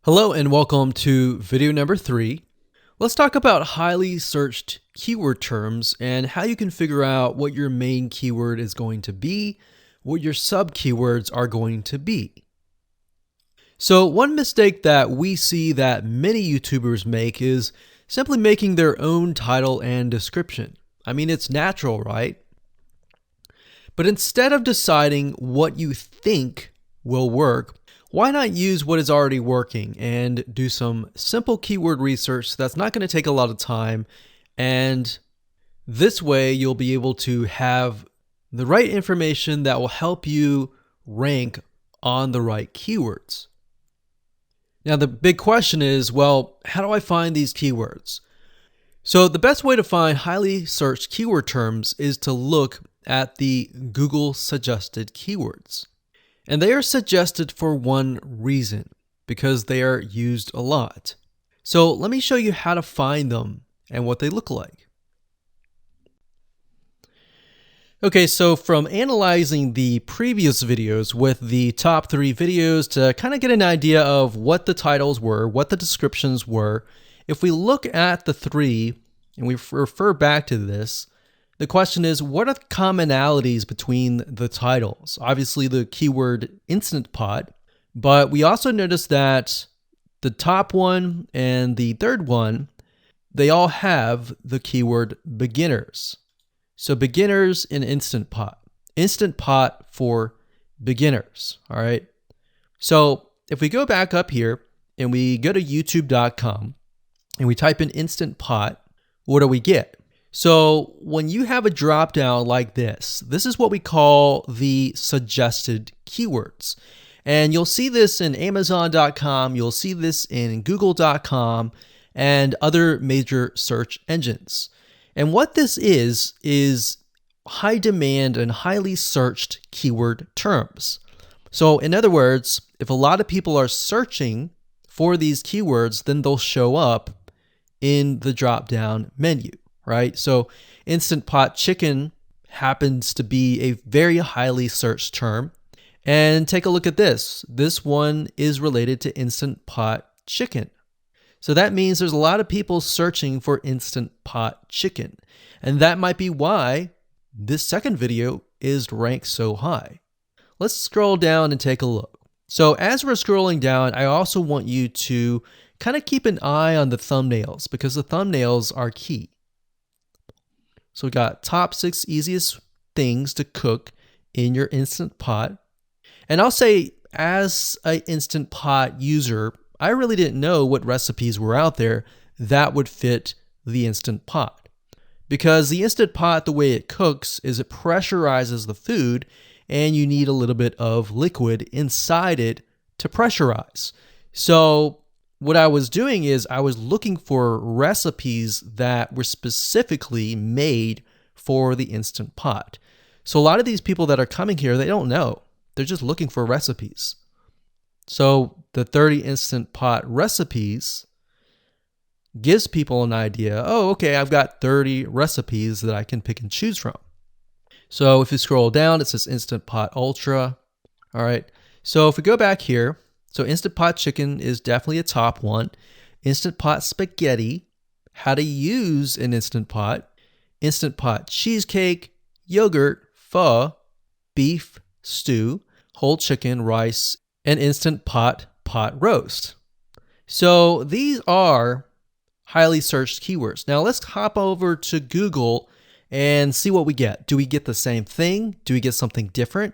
Hello and welcome to video number 3. Let's talk about highly searched keyword terms and how you can figure out what your main keyword is going to be, what your sub keywords are going to be. So one mistake that we see that many YouTubers make is simply making their own title and description. I mean, it's natural, right? But instead of deciding what you think will work, why not use what is already working and do some simple keyword research that's not going to take a lot of time, and this way you'll be able to have the right information that will help you rank on the right keywords. Now the big question is, well, how do I find these keywords? So the best way to find highly searched keyword terms is to look at the Google suggested keywords. And they are suggested for one reason, because they are used a lot. So let me show you how to find them and what they look like. Okay, so from analyzing the previous videos with the top 3 videos to kind of get an idea of what the titles were, what the descriptions were, if we look at the 3 and we refer back to this, the question is, what are the commonalities between the titles? Obviously the keyword Instant Pot, but we also notice that the top one and the third one, they all have the keyword beginners. So beginners in Instant Pot for beginners, all right? So if we go back up here and we go to youtube.com and we type in Instant Pot, what do we get? So when you have a drop down like this is what we call the suggested keywords. And you'll see this in Amazon.com, you'll see this in Google.com and other major search engines. And what this is high demand and highly searched keyword terms. So in other words, if a lot of people are searching for these keywords, then they'll show up in the drop down menu. Right? So Instant Pot chicken happens to be a very highly searched term. And take a look at this. This one is related to Instant Pot chicken. So that means there's a lot of people searching for Instant Pot chicken. And that might be why this second video is ranked so high. Let's scroll down and take a look. So as we're scrolling down, I also want you to kind of keep an eye on the thumbnails, because the thumbnails are key. So we got top 6 easiest things to cook in your Instant Pot. And I'll say, as an Instant Pot user, I really didn't know what recipes were out there that would fit the Instant Pot. Because the Instant Pot, the way it cooks is it pressurizes the food, and you need a little bit of liquid inside it to pressurize. So what I was doing is I was looking for recipes that were specifically made for the Instant Pot. So a lot of these people that are coming here, they don't know. They're just looking for recipes. So the 30 Instant Pot recipes gives people an idea. Oh, okay, I've got 30 recipes that I can pick and choose from. So if you scroll down, it says Instant Pot Ultra. All right. So if we go back here, so Instant Pot chicken is definitely a top one. Instant Pot spaghetti, how to use an Instant Pot. Instant Pot cheesecake, yogurt, pho, beef stew, whole chicken, rice, and Instant Pot pot roast. So these are highly searched keywords. Now let's hop over to Google and see what we get. Do we get the same thing? Do we get something different?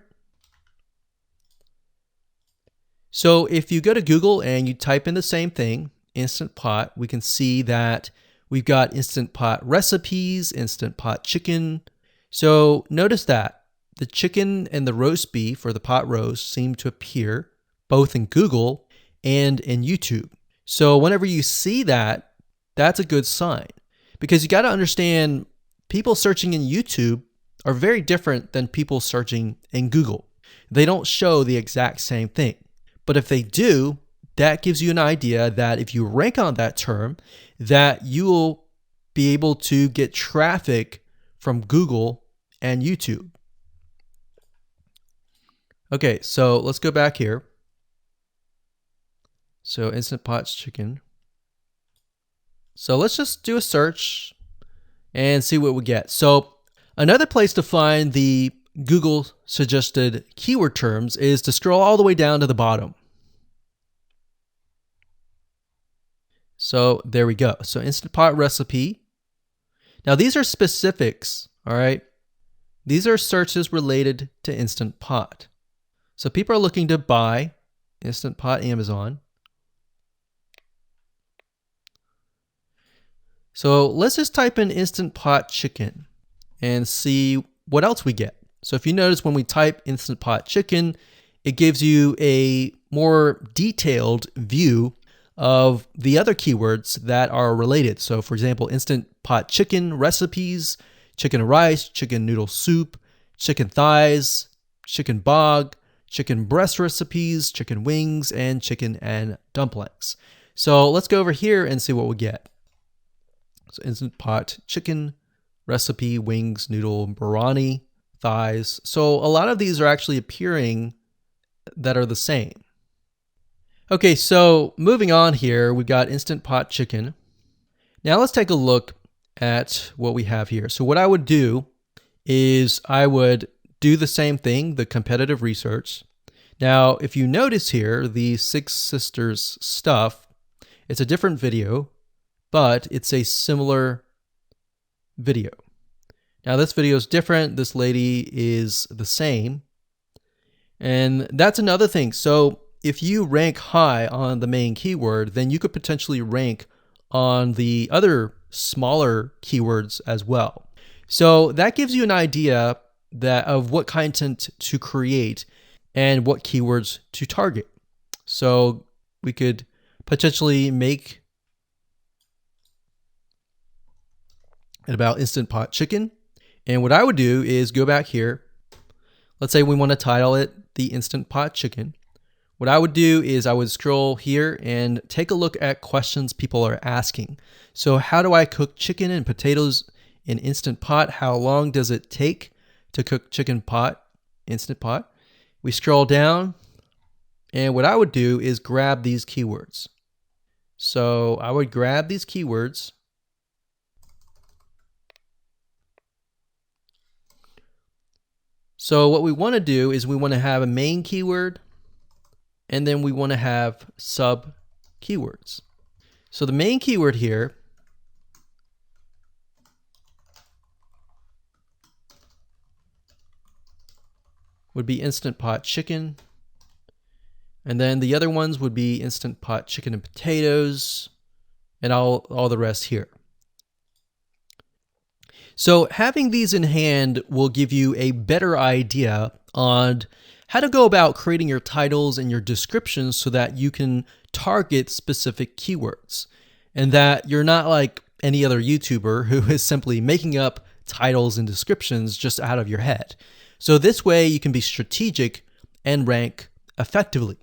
So if you go to Google and you type in the same thing, Instant Pot, we can see that we've got Instant Pot recipes, Instant Pot chicken. So notice that the chicken and the roast beef, or the pot roast, seem to appear both in Google and in YouTube. So whenever you see that, that's a good sign, because you got to understand, people searching in YouTube are very different than people searching in Google. They don't show the exact same thing. But if they do, that gives you an idea that if you rank on that term, that you will be able to get traffic from Google and YouTube. Okay, so let's go back here. So Instant Pot chicken. So let's just do a search and see what we get. So another place to find the Google suggested keyword terms is to scroll all the way down to the bottom. So there we go. So Instant Pot recipe. Now these are specifics, all right? These are searches related to Instant Pot. So people are looking to buy Instant Pot Amazon. So let's just type in Instant Pot chicken and see what else we get. So if you notice when we type Instant Pot chicken, it gives you a more detailed view of the other keywords that are related. So for example, Instant Pot chicken recipes, chicken rice, chicken noodle soup, chicken thighs, chicken bog, chicken breast recipes, chicken wings, and chicken and dumplings. So let's go over here and see what we get. So Instant Pot chicken recipe, wings, noodle, biryani, thighs. So a lot of these are actually appearing that are the same. Okay, so moving on here, we've got Instant Pot chicken. Now let's take a look at what we have here. So what I would do is I would do the same thing, the competitive research. Now, if you notice here, the Six Sisters stuff, it's a different video, but it's a similar video. Now this video is different. This lady is the same. And that's another thing. So if you rank high on the main keyword, then you could potentially rank on the other smaller keywords as well. So that gives you an idea of what content to create and what keywords to target. So we could potentially make it about Instant Pot chicken. And what I would do is go back here. Let's say we want to title it the Instant Pot chicken. What I would do is I would scroll here and take a look at questions people are asking. So how do I cook chicken and potatoes in Instant Pot? How long does it take to cook chicken pot, Instant Pot? We scroll down, and what I would do is grab these keywords. So I would grab these keywords. So what we want to do is we want to have a main keyword, and then we want to have sub keywords. So the main keyword here would be Instant Pot chicken. And then the other ones would be Instant Pot chicken and potatoes, and all the rest here. So having these in hand will give you a better idea on how to go about creating your titles and your descriptions so that you can target specific keywords, and that you're not like any other YouTuber who is simply making up titles and descriptions just out of your head. So this way you can be strategic and rank effectively.